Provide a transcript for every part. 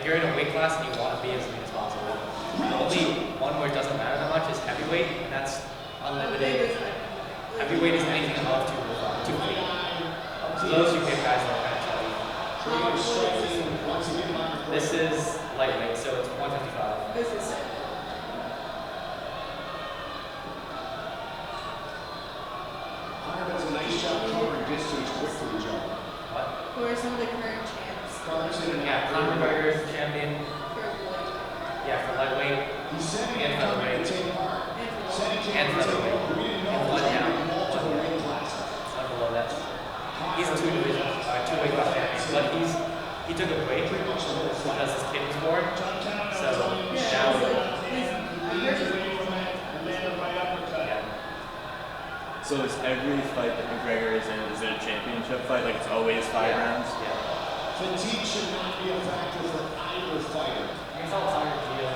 if you're in a weight class and you want to be as lean as possible, the only one where it doesn't matter that much is heavyweight, and that's unlimited. Heavyweight is anything above 250. So those you pick guys that are kind of chubby. This is lightweight, so it's 155. This is it. Hunter does a nice job covering distance quick for the jump. What? Who are some of the current champs? Yeah, Conor McGregor is the champion. Yeah, for lightweight. He's setting And it up to featherweight. take part. And featherweight. And one down. One below that. He's two weight class champion, but he took a break because his kid was born. So now, So is every fight that McGregor is in, is it a championship fight? Like it's always 5 rounds? Yeah. Fatigue should not be a factor for either fighter. It's all tired to you.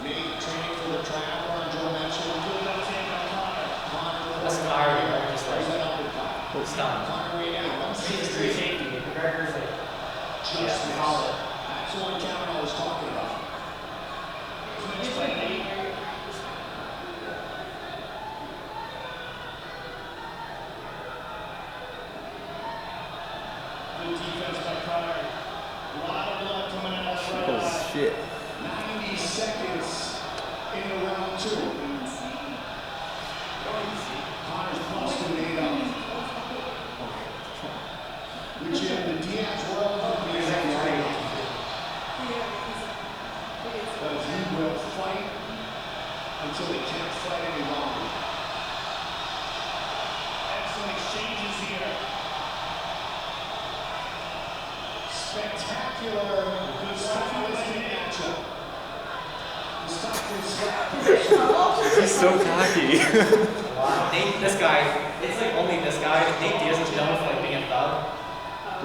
Nate training for the triathlon, Joe mentioned. That's an irony, right? Just like stunned. He's pretty shaky. McGregor's like, just solid. That's the one Kevin I was talking about. Good defense by Connor. A lot of blood coming out of that right Oh eye. shit. 90 seconds into round 2. Connor's busting Nate up. Which in the Diaz world would be great. But he will fight until he can't fight any longer. Excellent exchanges here. Spectacular, stylistic matchup. The Stockton slap. He's so cocky. Nate, this guy, it's like only this guy. Nate Diaz is known for like being a thug.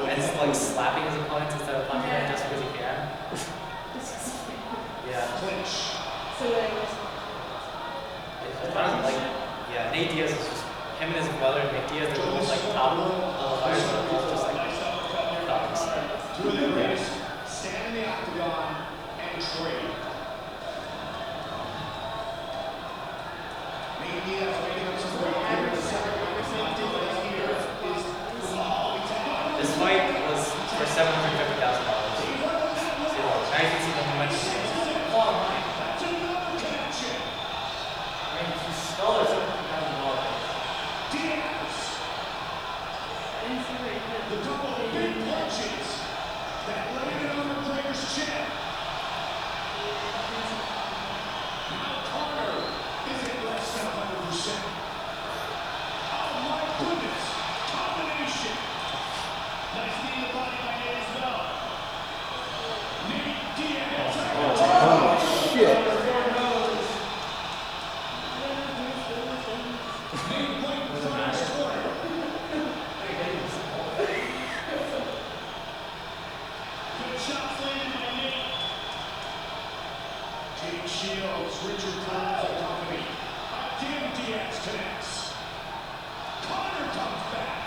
And it's like slapping his opponents instead of punching them just because he can. Yeah. Clinch. So Yeah, Nate Diaz is just, him and his brother, Nate Diaz, they're both like top level fighters, but they're both just like thugs. Two of the greatest stand in the octagon and trade. Nate Diaz making up some weight here in the second round. This fight was for $750,000. So, now you can see the momentum. The couple of big punches that landed on McGregor's chin. Now Conor isn't less than 100%. Oh my goodness! Combination. Nice knee in the body by Nate as well. Nate Diaz. Oh shit. Nate went from his corner. Good shots landed by Nate. Jake Shields, Richard Collins and company. Again, Diaz connects. Conor comes back.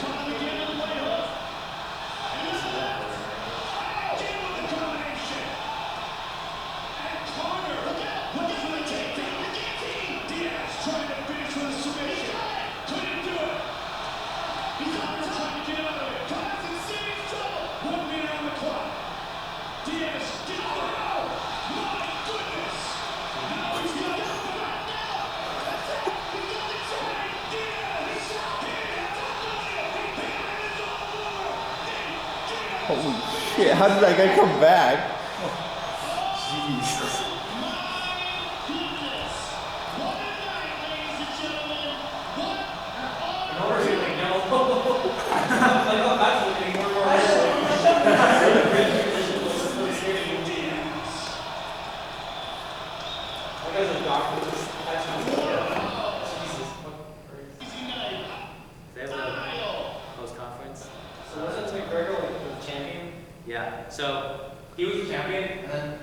Conor again with the right hook. And with the left. Again with the combination. And Conor, look out for the takedown. Diaz trying to finish with a submission. Couldn't do it. He's trying to get out of it. Conor's in serious trouble. 1 minute on the clock. Diaz, get out. My goodness. Now he's got it. He's got the chain. Diaz. Holy shit, how did that guy come back? Jesus. Yeah, so he was the champion, and then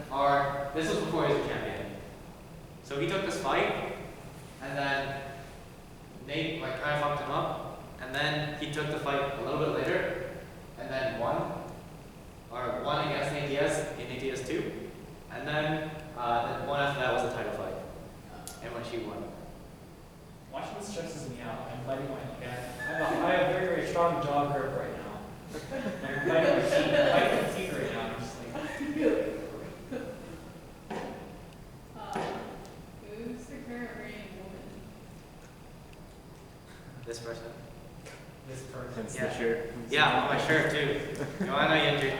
this was before he was the champion. So he took this fight, and then Nate like kind of fucked him up, and then he took the fight a little bit later, and then won against Nate Diaz in Nate Diaz 2, and then the one after that was the title fight, and when she won. Watching this stresses me out. I'm biting my I have a very, very strong jaw grip right now. I'm biting my teeth right now. I'm just like, Who's the current reigning woman? This person. this person. Hence Yeah. the shirt. Yeah, on my shirt too. You wanna know you have your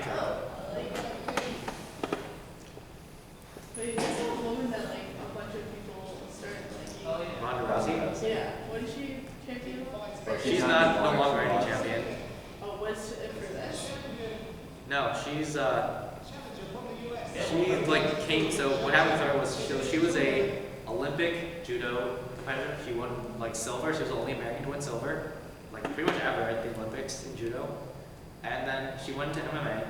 Wait, is this a woman that like a bunch of people started liking? Ronda Rousey? Yeah. What is she champion of? Well, She's not no longer any champion. Oh, what's it for this? No, she's she like came. So what happened to her was she was a Olympic judo competitor. She won like silver. She was the only American to win silver, like pretty much ever at the Olympics in judo. And then she went to MMA,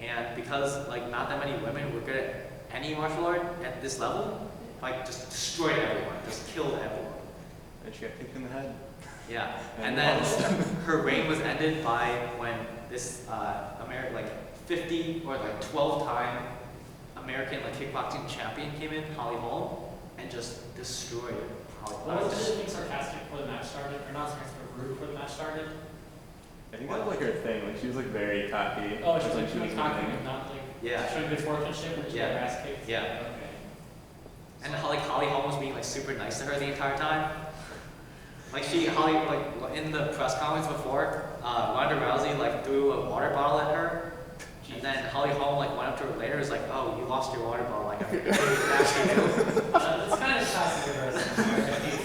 and because like not that many women were good at any martial art at this level, like just destroyed everyone, just killed everyone. And she got kicked in the head. Yeah, and then her reign was ended by when this like 50 or like 12-time American like kickboxing champion came in, Holly Holm, and just destroyed Holly Well, Holm. was being sarcastic before the match started, or not sarcastic, but rude before the match started? I think that was like her thing. Like she was like very cocky. Oh, she was when like really cocky winning. and not like Yeah. showing good sportsmanship, which Yeah. her ass kicked. Yeah. Okay. And Holly Holm was being like super nice to her the entire time. Like like in the press conference before, Ronda Rousey like threw a water bottle at her, and then Holly Holm like went up to her later and was like, "Oh, you lost your water bottle." Like, I'm gonna bash you." That's kind of classic of wrestling.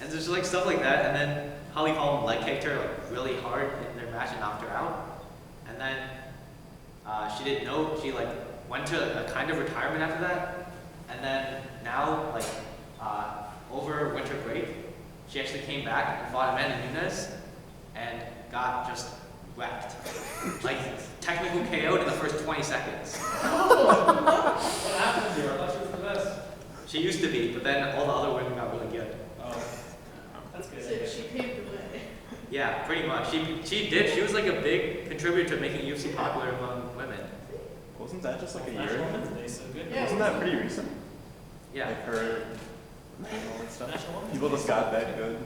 And there's like stuff like that, and then Holly Holm leg kicked her like really hard in their match and knocked her out. And then she didn't know, she like went to a kind of retirement after that. And then now like over winter break, she actually came back and fought Amanda Nunes and got just wrecked. Like technical KO'd in the first 20 seconds. What happened to her? I thought she was the best. She used to be, but then all the other women got really good. Oh, that's good. So she paved the way. Yeah, pretty much. She did. She was like a big contributor to making UFC popular among women. Wasn't that just like a National year? Women's Day, so good. Yeah. Wasn't that pretty recent? Yeah. Like her and all that stuff. National Women's People Day. just got that good,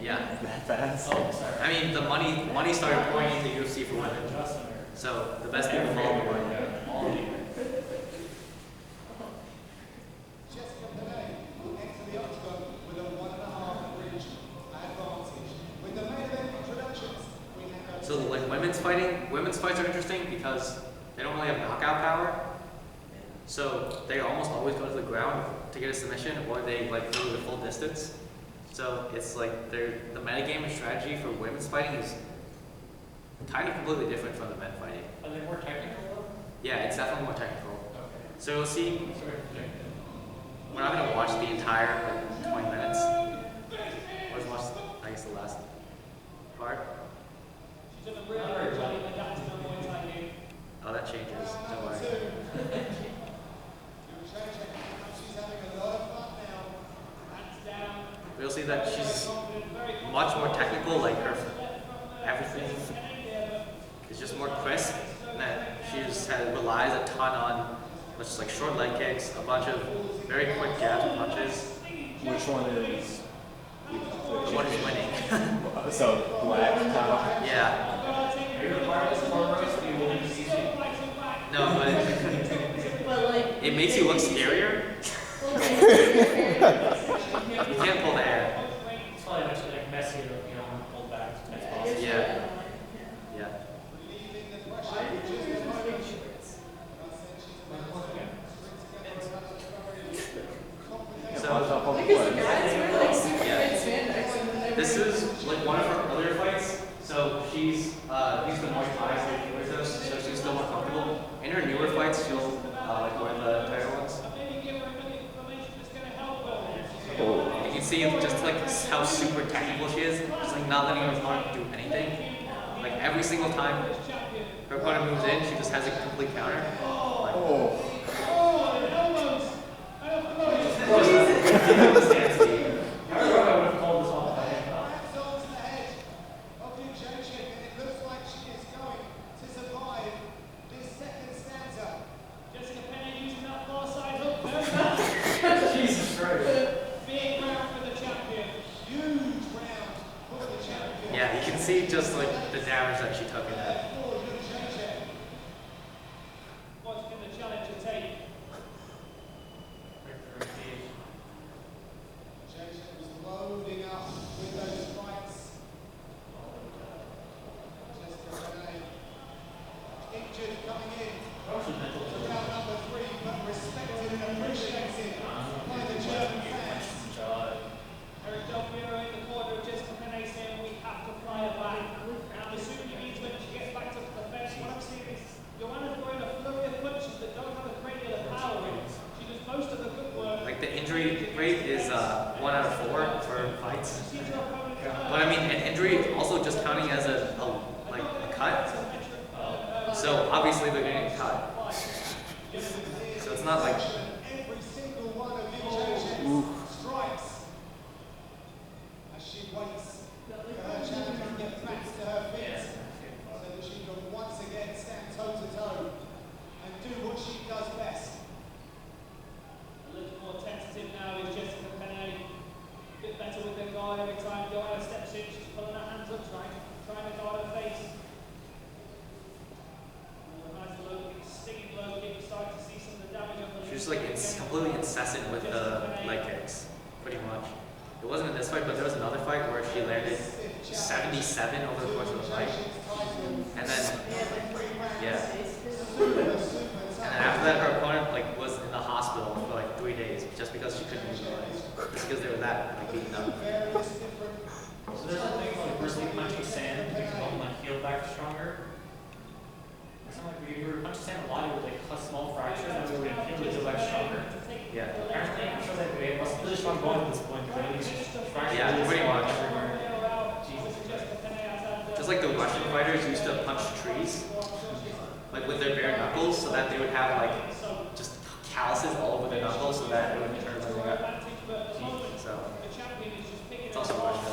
Yeah. that fast. Oh, sorry. I mean, the money started pouring into UFC for women. Justin or So the best people follow the money. all of you. Jessica Penney will enter the octagon with a 1.5 reach advantage. With the main event introductions, we have So like women's fights are interesting because they don't really have knockout power. So they almost always go to the ground to get a submission, or they like go the full distance. So it's like the metagame and strategy for women's fighting is kind of completely different from the men fighting. Are they more technical though? Yeah, it's definitely more technical. Okay. So you'll see, Sort of predicted. we're not gonna watch the entire like 20 minutes. We'll just watch, I guess, the last part. Not very funny. Oh, that changes. Don't worry. she's having a lot of fun now. We'll see that she's much more technical, like her everything is just more crisp. And that relies a ton on just like short leg kicks, a bunch of very quick jabs and punches. Which one is? The one who's winning. So black top. Yeah. Are you part of this form roast? Do you believe it's easy? No, but But like. it makes you look scarier. Well, like, You can't pull the hair. It's probably much like messy, you know, pulled back as much as possible. Yeah. Yeah. Yeah, why does that hold Because the the guys wear like super Yeah. tight spandex and then This is like one of her earlier fights. So she's used the Muay Thai, so she wears those, so she's still more comfortable. In her newer fights, she'll like wear the tighter ones. Oh. You can see just like how super technical she is. Just like not letting her opponent do anything. Like every single time her opponent moves in, she just has a complete counter. Like, Oh. just stance speed. I would have called this off by hand. Perhaps onto the head of the Egyptian Yeah, you can see just like the damage that she took in that. What can the challenger take? Jason was loading up with those strikes. Jessica Renee, injured coming in. Took out number 3, but respected and appreciated by the German fans. Eric Del Piero in the corner of Jessica Penne saying we have to fly her back. And I'm assuming he means when she gets back to the fence. What I'm seeing is Joanna's throwing a flurry of punches that don't have a great deal of power in. She does most of the good work. Like the injury rate is 1 out of 4 for fights. Sees her opponent But I mean, an injury also just counting as a cut. So obviously they're going to get cut. So it's not like. Every single one of Jason strikes as she waits for her challenger to get back to her feet so that she can once again stand toe to toe and do what she does best. A little more tentative now is Jessica Penne. A bit better with the guard every time Joanna steps in. She's pulling her hands up, trying to guard her face. Nice low kick, stinging low kick. Starting to see some of the damage on the. She's like completely incessant with the leg kicks, pretty much. It wasn't in this fight, but there was another fight where she landed 77 over the course of the fight. And then, yeah. And then after that, her opponent was in the hospital for 3 days just because she couldn't use her legs. Just because they were that beaten up. So there's a thing like bristly punching sand to become heal back stronger. It's not like we were punching sand a lot, it would cause small fractures and we would heal back stronger. Yeah. Apparently, I'm sure that it was really strong bone at this point because I think fractures. Yeah, pretty much. Jesus Christ. Just like the Russian fighters used to punch trees, with their bare knuckles, so that they would have just calluses all over their knuckles, so that it would turn like that. So it's also Russia.